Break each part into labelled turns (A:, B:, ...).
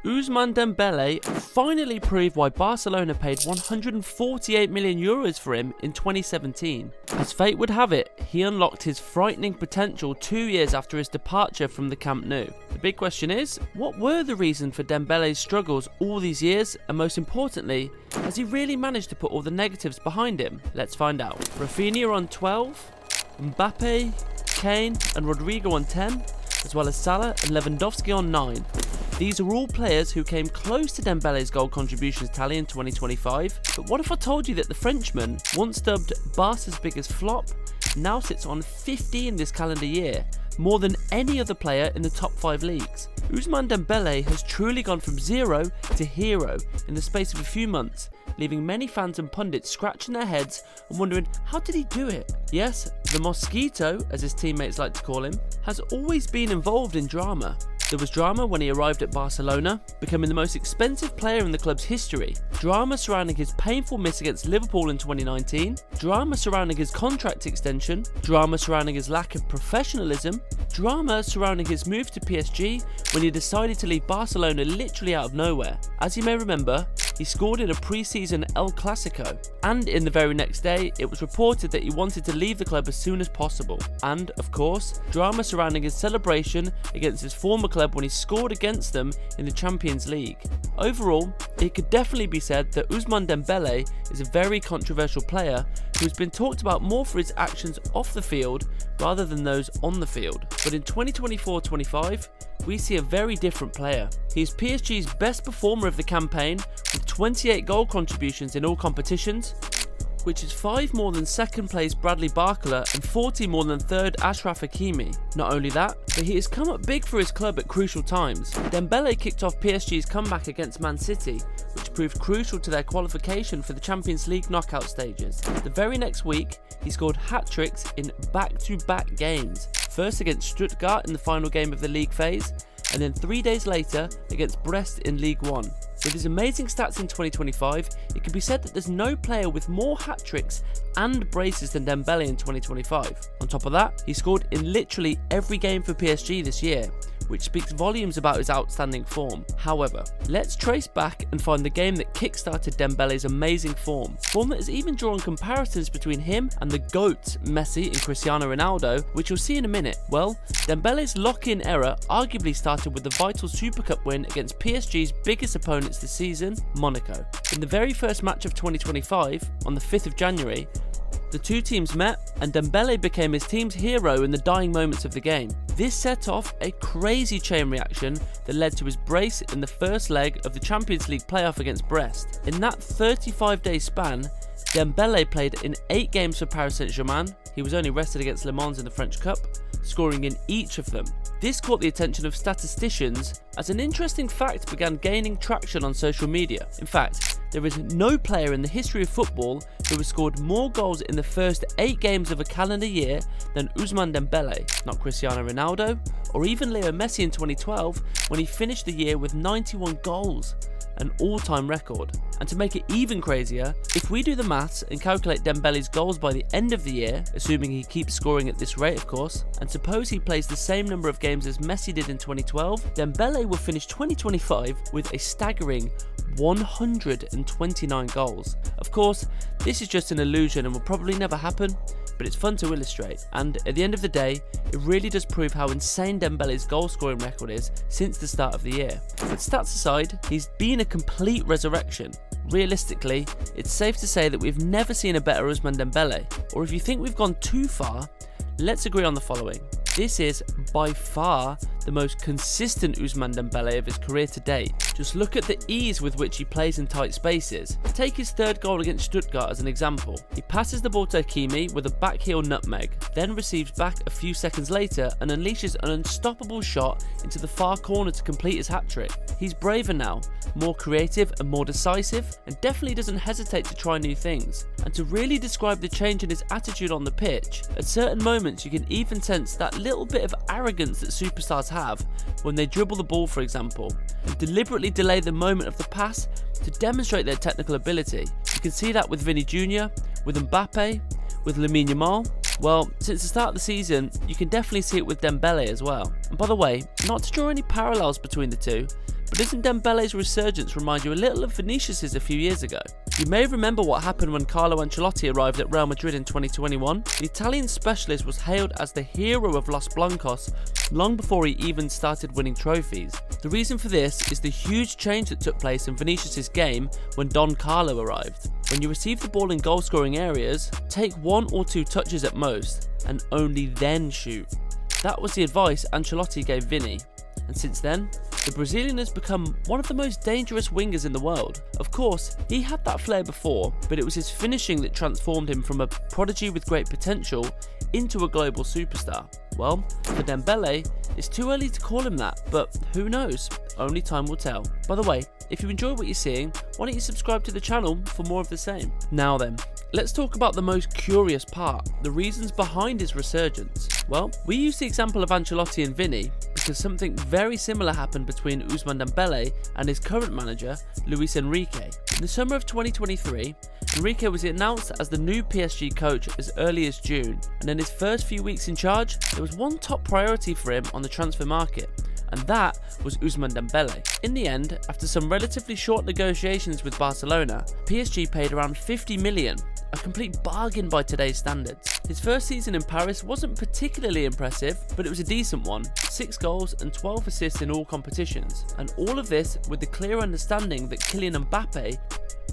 A: Ousmane Dembele finally proved why Barcelona paid €148 million for him in 2017. As fate would have it, he unlocked his frightening potential 2 years after his departure from the Camp Nou. The big question is, what were the reasons for Dembele's struggles all these years, and most importantly, has he really managed to put all the negatives behind him? Let's find out. Rafinha on 12, Mbappe, Kane and Rodrigo on 10, as well as Salah and Lewandowski on 9. These are all players who came close to Dembele's goal contributions tally in 2025, but what if I told you that the Frenchman, once dubbed Barca's biggest flop, now sits on 15 this calendar year, more than any other player in the top 5 leagues. Ousmane Dembele has truly gone from zero to hero in the space of a few months, leaving many fans and pundits scratching their heads and wondering, how did he do it? Yes, the Mosquito, as his teammates like to call him, has always been involved in drama. There was drama when he arrived at Barcelona, becoming the most expensive player in the club's history, drama surrounding his painful miss against Liverpool in 2019, drama surrounding his contract extension, drama surrounding his lack of professionalism, drama surrounding his move to PSG when he decided to leave Barcelona literally out of nowhere. As you may remember, he scored in a pre-season El Clasico, and in the very next day it was reported that he wanted to leave the club as soon as possible. And, of course, drama surrounding his celebration against his former club when he scored against them in the Champions League. Overall, it could definitely be said that Ousmane Dembele is a very controversial player who has been talked about more for his actions off the field rather than those on the field. But in 2024-25, we see a very different player. He is PSG's best performer of the campaign with 28 goal contributions in all competitions, which is 5 more than second place Bradley Barcola and 40 more than third Achraf Hakimi. Not only that, but he has come up big for his club at crucial times. Dembele kicked off PSG's comeback against Man City, which proved crucial to their qualification for the Champions League knockout stages. The very next week, he scored hat-tricks in back-to-back games, first against Stuttgart in the final game of the league phase, and then 3 days later against Brest in League One. With his amazing stats in 2025, it can be said that there's no player with more hat-tricks and braces than Dembele in 2025. On top of that, he scored in literally every game for PSG this year, which speaks volumes about his outstanding form. However, let's trace back and find the game that kickstarted Dembele's amazing form that has even drawn comparisons between him and the GOATs Messi and Cristiano Ronaldo, which you'll see in a minute. Well, Dembele's lock-in era arguably started with the vital Super Cup win against PSG's biggest opponents this season, Monaco. In the very first match of 2025, on the 5th of January, the two teams met and Dembele became his team's hero in the dying moments of the game. This set off a crazy chain reaction that led to his brace in the first leg of the Champions League playoff against Brest. In that 35-day span, Dembele played in 8 games for Paris Saint-Germain. He was only rested against Le Mans in the French Cup, scoring in each of them. This caught the attention of statisticians as an interesting fact began gaining traction on social media. In fact, there is no player in the history of football who has scored more goals in the first 8 games of a calendar year than Ousmane Dembele, not Cristiano Ronaldo, or even Leo Messi in 2012 when he finished the year with 91 goals, an all-time record. And to make it even crazier, if we do the maths and calculate Dembele's goals by the end of the year, assuming he keeps scoring at this rate of course, and suppose he plays the same number of games as Messi did in 2012, Dembele will finish 2025 with a staggering 129 goals. Of course, this is just an illusion and will probably never happen, but it's fun to illustrate, and at the end of the day, it really does prove how insane Dembele's goal scoring record is since the start of the year. But stats aside, he's been a complete resurrection. Realistically, it's safe to say that we've never seen a better Ousmane Dembele, or if you think we've gone too far, let's agree on the following. This is by far the most consistent Ousmane Dembele of his career to date. Just look at the ease with which he plays in tight spaces. Take his third goal against Stuttgart as an example. He passes the ball to Hakimi with a backheel nutmeg, then receives back a few seconds later and unleashes an unstoppable shot into the far corner to complete his hat-trick. He's braver now, more creative and more decisive, and definitely doesn't hesitate to try new things. And to really describe the change in his attitude on the pitch, at certain moments you can even sense that little bit of arrogance that superstars have when they dribble the ball, for example, and deliberately delay the moment of the pass to demonstrate their technical ability. You can see that with Vinny Jr., with Mbappe, with Lamine Yamal, Well, since the start of the season, you can definitely see it with Dembele as well. And by the way, not to draw any parallels between the two, but doesn't Dembele's resurgence remind you a little of Vinicius's a few years ago? You may remember what happened when Carlo Ancelotti arrived at Real Madrid in 2021. The Italian specialist was hailed as the hero of Los Blancos long before he even started winning trophies. The reason for this is the huge change that took place in Vinicius's game when Don Carlo arrived. When you receive the ball in goal scoring areas, take 1 or 2 touches at most, and only then shoot. That was the advice Ancelotti gave Vini, and since then, the Brazilian has become one of the most dangerous wingers in the world. Of course, he had that flair before, but it was his finishing that transformed him from a prodigy with great potential into a global superstar. Well, for Dembele, it's too early to call him that, but who knows? Only time will tell. By the way, if you enjoy what you're seeing, why don't you subscribe to the channel for more of the same? Now then, let's talk about the most curious part, the reasons behind his resurgence. Well, we use the example of Ancelotti and Vini because something very similar happened between Ousmane Dembele and his current manager, Luis Enrique. In the summer of 2023, Enrique was announced as the new PSG coach as early as June, and in his first few weeks in charge, there was one top priority for him on the transfer market, and that was Ousmane Dembele. In the end, after some relatively short negotiations with Barcelona, PSG paid around 50 million, a complete bargain by today's standards. His first season in Paris wasn't particularly impressive, but it was a decent one. 6 goals and 12 assists in all competitions, and all of this with the clear understanding that Kylian Mbappe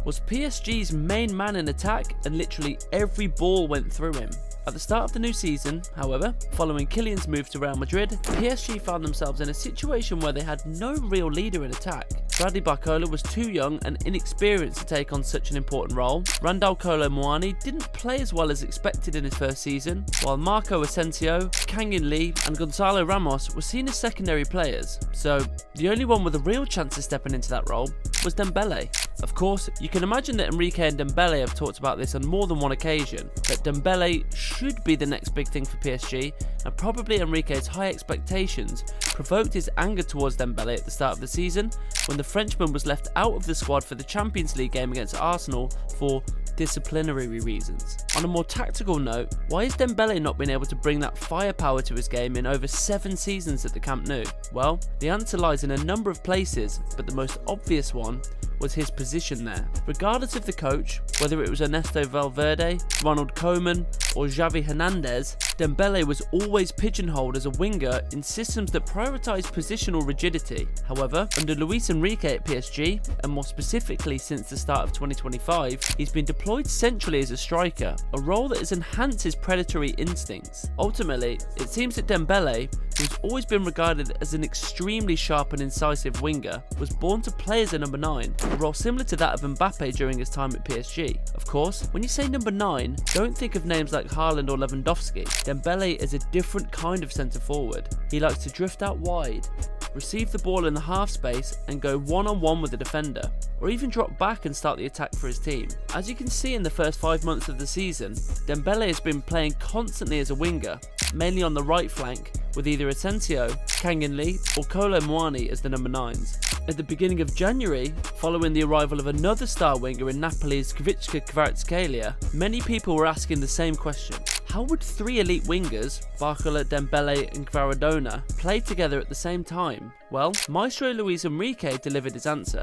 A: was PSG's main man in attack, and literally every ball went through him. At the start of the new season, however, following Kylian's move to Real Madrid, PSG found themselves in a situation where they had no real leader in attack. Bradley Barcola was too young and inexperienced to take on such an important role. Randal Kolo Muani didn't play as well as expected in his first season, while Marco Asensio, Kangin Lee and Gonzalo Ramos were seen as secondary players. So the only one with a real chance of stepping into that role was Dembele. Of course, you can imagine that Enrique and Dembele have talked about this on more than one occasion, that Dembele should be the next big thing for PSG, and probably Enrique's high expectations provoked his anger towards Dembele at the start of the season, when the Frenchman was left out of the squad for the Champions League game against Arsenal for disciplinary reasons. On a more tactical note, why has Dembele not been able to bring that firepower to his game in over 7 seasons at the Camp Nou? Well, the answer lies in a number of places, but the most obvious one was his position there. Regardless of the coach, whether it was Ernesto Valverde, Ronald Koeman or Xavi Hernandez, Dembele was always pigeonholed as a winger in systems that prioritise positional rigidity. However, under Luis Enrique at PSG, and more specifically since the start of 2025, he's been deployed centrally as a striker, a role that has enhanced his predatory instincts. Ultimately, it seems that Dembele, who's always been regarded as an extremely sharp and incisive winger, was born to play as a number 9, a role similar to that of Mbappe during his time at PSG. Of course, when you say number 9, don't think of names like Haaland or Lewandowski. Dembele is a different kind of centre forward. He likes to drift out wide, receive the ball in the half space and go one-on-one with the defender, or even drop back and start the attack for his team. As you can see in the first 5 months of the season, Dembele has been playing constantly as a winger, mainly on the right flank, with either Asensio, Kangin Lee or Kolo Muani as the number 9s. At the beginning of January, following the arrival of another star winger in Napoli's Kvichka Kvaratskhelia, many people were asking the same question. How would 3 elite wingers, Barcola, Dembele and Kvaradona, play together at the same time? Well, Maestro Luis Enrique delivered his answer.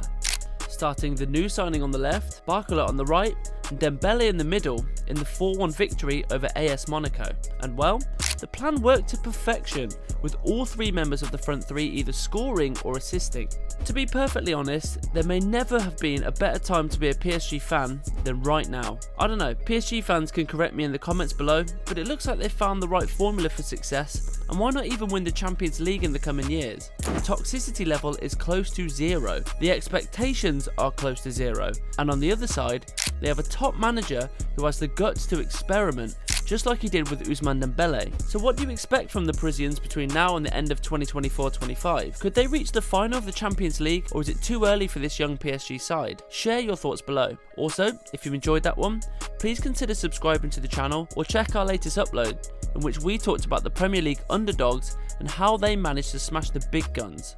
A: Starting the new signing on the left, Barcola on the right, and Dembele in the middle in the 4-1 victory over AS Monaco. And well, the plan worked to perfection, with all 3 members of the front 3 either scoring or assisting. To be perfectly honest, there may never have been a better time to be a PSG fan than right now. I don't know, PSG fans can correct me in the comments below, but it looks like they've found the right formula for success, and why not even win the Champions League in the coming years? The toxicity level is close to 0, the expectations are close to 0, and on the other side, they have a top manager who has the guts to experiment, just like he did with Ousmane Dembele. So what do you expect from the Parisians between now and the end of 2024-25? Could they reach the final of the Champions League, or is it too early for this young PSG side? Share your thoughts below. Also, if you enjoyed that one, please consider subscribing to the channel or check our latest upload, in which we talked about the Premier League underdogs and how they managed to smash the big guns.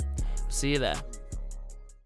A: See you there.